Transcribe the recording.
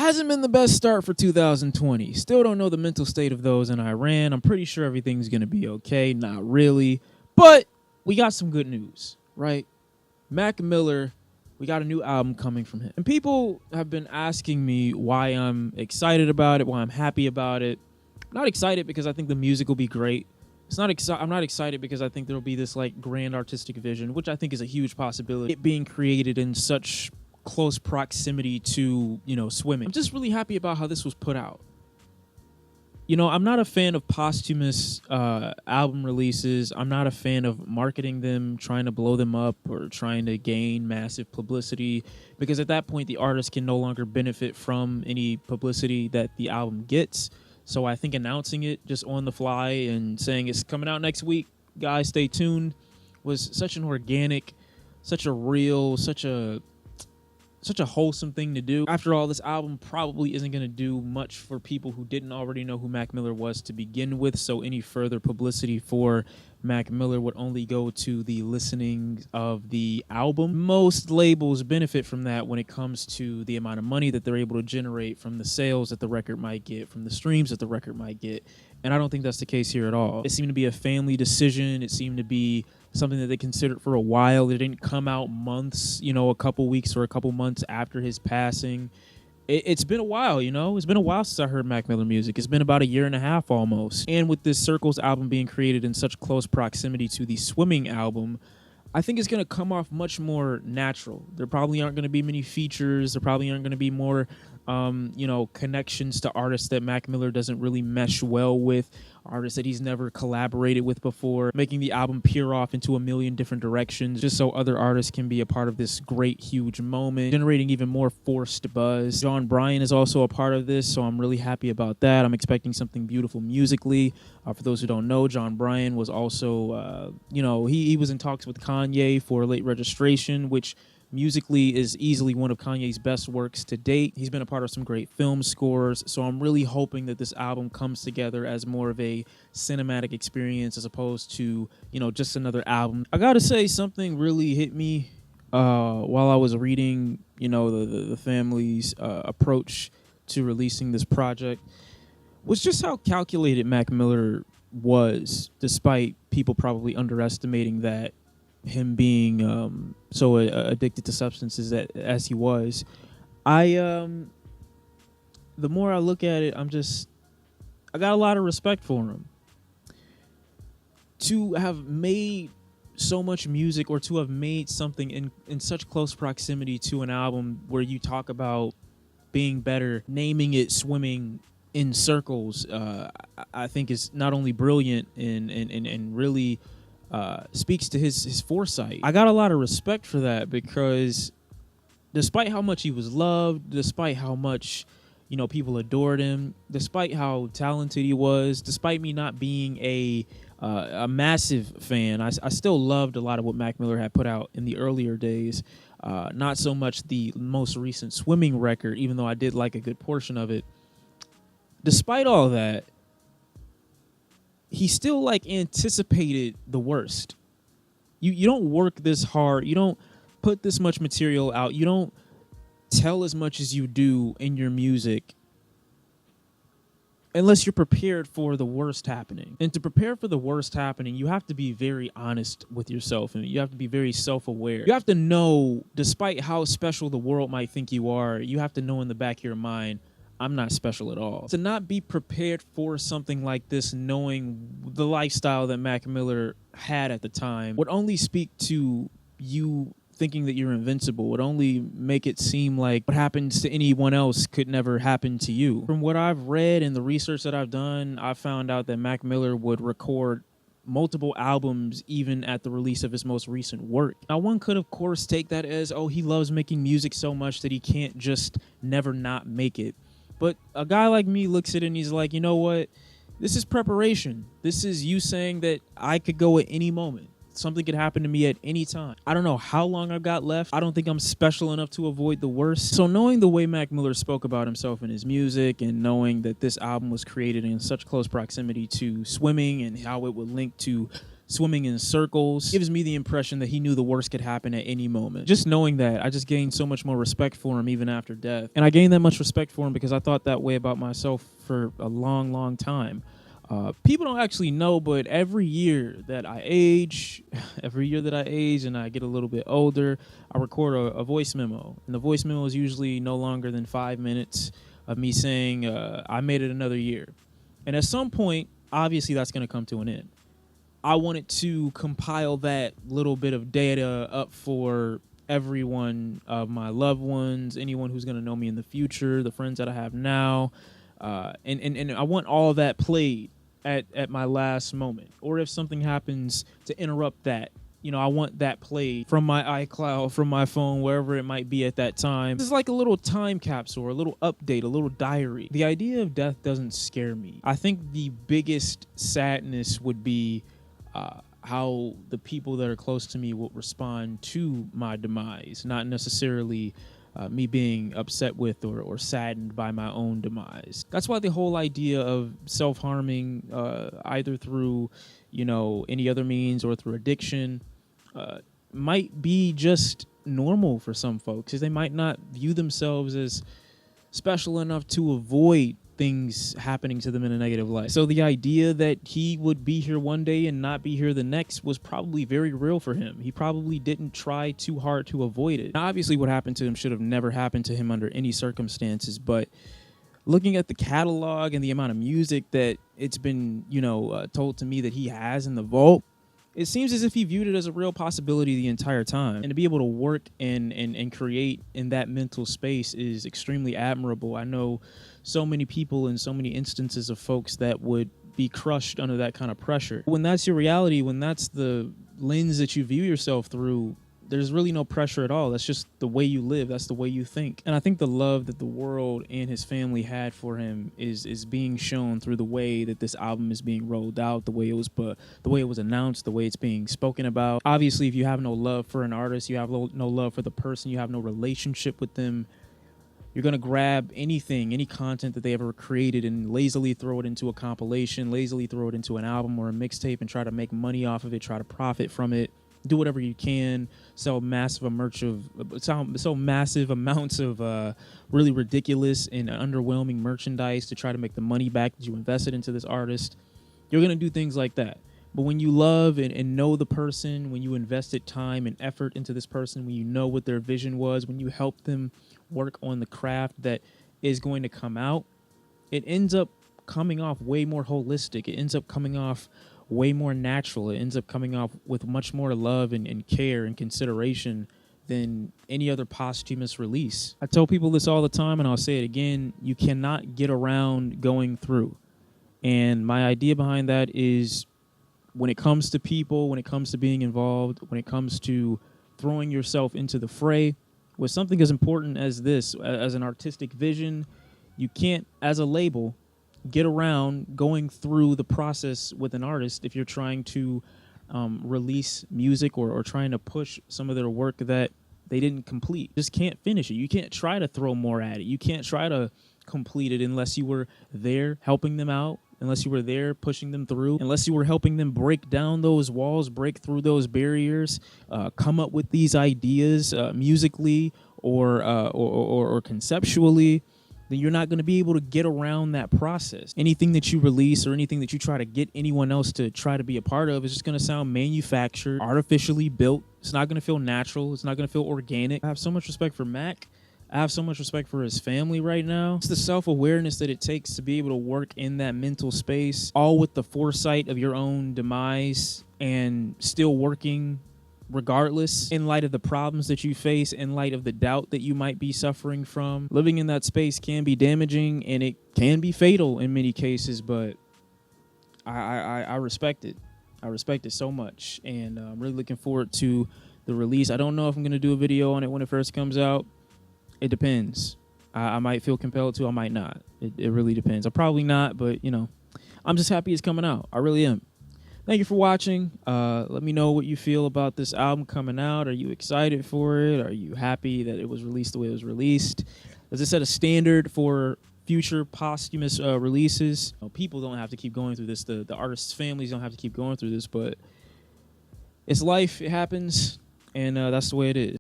Hasn't been the best start for 2020. Still don't know the mental state of those in Iran. I'm pretty sure everything's going to be okay. Not really. But we got some good news, right? Mac Miller, we got a new album coming from him. And people have been asking me why I'm excited about it, why I'm happy about it. I'm not excited because I think the music will be great. I'm not excited because I think there'll be this like grand artistic vision, which I think is a huge possibility. It being created in such close proximity to, swimming. I'm just really happy about how this was put out. I'm not a fan of posthumous album releases. I'm not a fan of marketing them, trying to blow them up, or trying to gain massive publicity, because at that point, the artist can no longer benefit from any publicity that the album gets. So I think announcing it just on the fly and saying it's coming out next week, guys, stay tuned, was such an organic, such a real, such a wholesome thing to do. After all, this album probably isn't going to do much for people who didn't already know who Mac Miller was to begin with, so any further publicity for Mac Miller would only go to the listening of the album. Most labels benefit from that when it comes to the amount of money that they're able to generate from the sales that the record might get, from the streams that the record might get, and I don't think that's the case here at all. It seemed to be a family decision. It seemed to be something that they considered for a while. It didn't come out months, a couple weeks or a couple months after his passing. It's been a while, It's been a while since I heard Mac Miller music. It's been about a year and a half almost. And with this Circles album being created in such close proximity to the Swimming album, I think it's going to come off much more natural. There probably aren't going to be many features. There probably aren't going to be more, connections to artists that Mac Miller doesn't really mesh well with, artists that he's never collaborated with before, making the album peer off into a million different directions just so other artists can be a part of this great, huge moment, generating even more forced buzz. Shawn is also a part of this, so I'm really happy about that. I'm expecting something beautiful musically. For those who don't know, John Bryan was also, he was in talks with Kanye for Late Registration, which musically is easily one of Kanye's best works to date. He's been a part of some great film scores, so I'm really hoping that this album comes together as more of a cinematic experience as opposed to, just another album. I gotta say, something really hit me while I was reading, the family's approach to releasing this project, was just how calculated Mac Miller was, despite people probably underestimating that, him being so addicted to substances as he was. The more I look at it, I got a lot of respect for him. To have made so much music, or to have made something in such close proximity to an album where you talk about being better, naming it Swimming in Circles, I think is not only brilliant and really speaks to his foresight. I got a lot of respect for that, because despite how much he was loved, despite how much people adored him, despite how talented he was, despite me not being a massive fan, I still loved a lot of what Mac Miller had put out in the earlier days. Not so much the most recent Swimming record, even though I did like a good portion of it. Despite all that, he still anticipated the worst. You don't work this hard. You don't put this much material out. You don't tell as much as you do in your music unless you're prepared for the worst happening. And to prepare for the worst happening, you have to be very honest with yourself, and you have to be very self-aware. You have to know, despite how special the world might think you are, you have to know in the back of your mind, I'm not special at all. To not be prepared for something like this, knowing the lifestyle that Mac Miller had at the time, would only speak to you thinking that you're invincible, would only make it seem like what happens to anyone else could never happen to you. From what I've read and the research that I've done, I found out that Mac Miller would record multiple albums even at the release of his most recent work. Now, one could, of course, take that as, he loves making music so much that he can't just never not make it. But a guy like me looks at it and he's like, you know what? This is preparation. This is you saying that I could go at any moment. Something could happen to me at any time. I don't know how long I've got left. I don't think I'm special enough to avoid the worst. So knowing the way Mac Miller spoke about himself in his music, and knowing that this album was created in such close proximity to Swimming and how it would link to swimming in circles. Gives me the impression that he knew the worst could happen at any moment. Just knowing that, I just gained so much more respect for him even after death. And I gained that much respect for him because I thought that way about myself for a long, long time. People don't actually know, but every year that I age, and I get a little bit older, I record a voice memo. And the voice memo is usually no longer than 5 minutes of me saying, I made it another year. And at some point, obviously that's going to come to an end. I wanted to compile that little bit of data up for everyone of my loved ones, anyone who's going to know me in the future, the friends that I have now. And I want all of that played at my last moment. Or if something happens to interrupt that, I want that played from my iCloud, from my phone, wherever it might be at that time. This is like a little time capsule, or a little update, a little diary. The idea of death doesn't scare me. I think the biggest sadness would be how the people that are close to me will respond to my demise, not necessarily me being upset with or saddened by my own demise. That's why the whole idea of self-harming, either through, any other means or through addiction, might be just normal for some folks, because they might not view themselves as special enough to avoid things happening to them in a negative light. So the idea that he would be here one day and not be here the next was probably very real for him. He probably didn't try too hard to avoid it. Now, obviously what happened to him should have never happened to him under any circumstances, but looking at the catalog and the amount of music that it's been, told to me that he has in the vault, it seems as if he viewed it as a real possibility the entire time. And to be able to work and create in that mental space is extremely admirable. I know so many people and so many instances of folks that would be crushed under that kind of pressure. When that's your reality, when that's the lens that you view yourself through, there's really no pressure at all. That's just the way you live. That's the way you think. And I think the love that the world and his family had for him is being shown through the way that this album is being rolled out, the way it was announced, the way it's being spoken about. Obviously, if you have no love for an artist, you have no love for the person, you have no relationship with them, you're going to grab anything, any content that they ever created and lazily throw it into a compilation, lazily throw it into an album or a mixtape and try to make money off of it, try to profit from it. Do whatever you can, sell massive amounts of really ridiculous and underwhelming merchandise to try to make the money back that you invested into this artist. You're going to do things like that. But when you love and know the person, when you invested time and effort into this person, when you know what their vision was, when you help them work on the craft that is going to come out, it ends up coming off way more holistic. It ends up coming off way more natural. It ends up coming off with much more love and care and consideration than any other posthumous release. I tell people this all the time, and I'll say it again: you cannot get around going through. And my idea behind that is, when it comes to people, when it comes to being involved, when it comes to throwing yourself into the fray with something as important as this, as an artistic vision, you can't, as a label, get around going through the process with an artist if you're trying to release music or trying to push some of their work that they didn't complete. Just can't finish it. You can't try to throw more at it. You can't try to complete it unless you were there helping them out, unless you were there pushing them through, unless you were helping them break down those walls, break through those barriers, come up with these ideas musically or conceptually. Then you're not going to be able to get around that process. Anything that you release or anything that you try to get anyone else to try to be a part of is just going to sound manufactured, artificially built. It's not going to feel natural. It's not going to feel organic. I have so much respect for Mac. I have so much respect for his family right now. It's the self-awareness that it takes to be able to work in that mental space, all with the foresight of your own demise and still working regardless, in light of the problems that you face, in light of the doubt that you might be suffering from. Living in that space can be damaging and it can be fatal in many cases, but I respect it. I respect it so much, and I'm really looking forward to the release. I don't know if I'm going to do a video on it when it first comes out. It depends. I might feel compelled to, I might not. It really depends. I'll probably not, but, I'm just happy it's coming out. I really am. Thank you for watching. Let me know what you feel about this album coming out. Are you excited for it? Are you happy that it was released the way it was released? Does it set a standard for future posthumous releases? People don't have to keep going through this. The artists' families don't have to keep going through this, but It's life. It happens, and that's the way it is.